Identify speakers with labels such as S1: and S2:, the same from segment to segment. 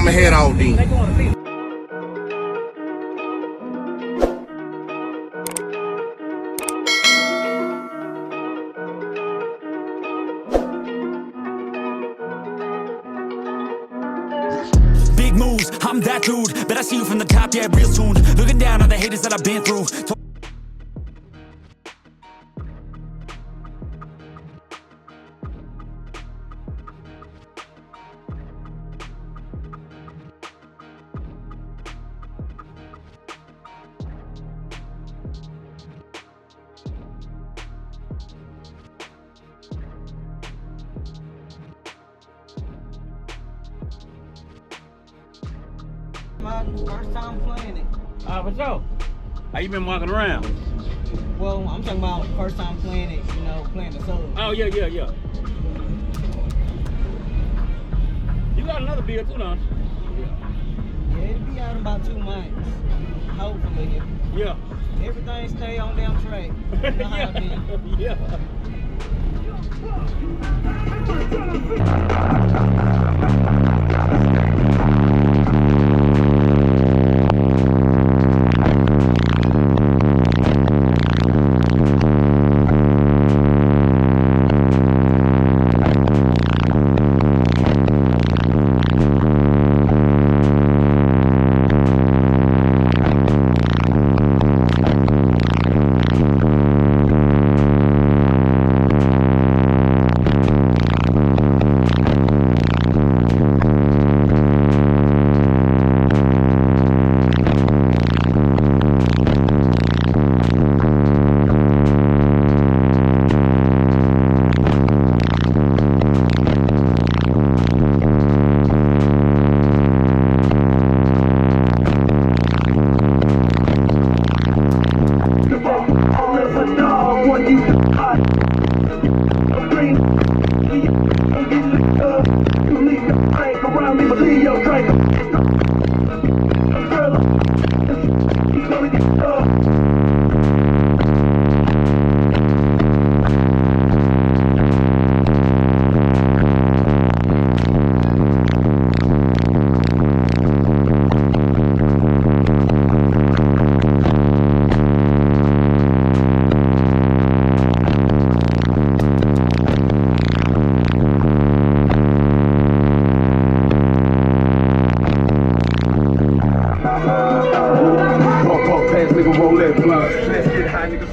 S1: I'ma head out then.
S2: Big moves, I'm that dude. Bet I see you from the top, yeah, real soon. Looking down on the haters that I've been through.
S3: My first time playing it.
S4: For sure. How you been walking around?
S3: Well, I'm talking about first time playing it, you know, playing the solo.
S4: Oh, yeah. You got another beer too, don't you?
S3: Yeah, it'll be out in about 2 months. Hopefully.
S4: Yeah.
S3: Everything stay on damn track. You know how it be.
S4: Yeah.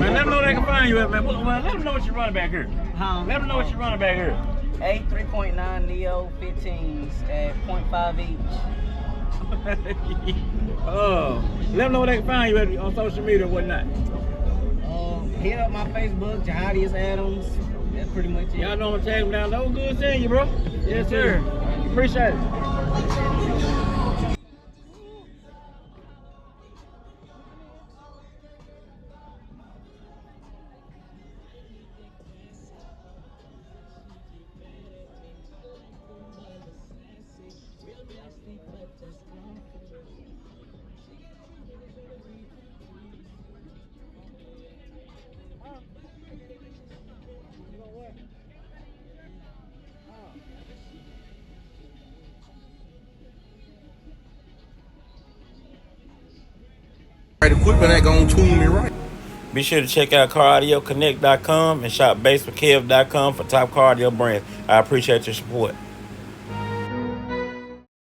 S4: Man, let them know they can find you at, man. Let them know what you're running back here.
S3: Huh?
S4: Let them know what you're running back here.
S3: 3.9 Neo 15s at 0.5 each.
S4: Oh, let them know where they can find you at, on social media or whatnot.
S3: Hit up my Facebook, JAHADDIAS Adams. That's pretty much it.
S4: Y'all know I'm gonna tag them down. That was good seeing you, bro. Yes, sir. Appreciate it.
S1: Right equipment ain't gonna tune me right.
S4: Be sure to check out CarAudioConnect.com and shop BASSWITHKEV.com for top car audio brands. I appreciate your support.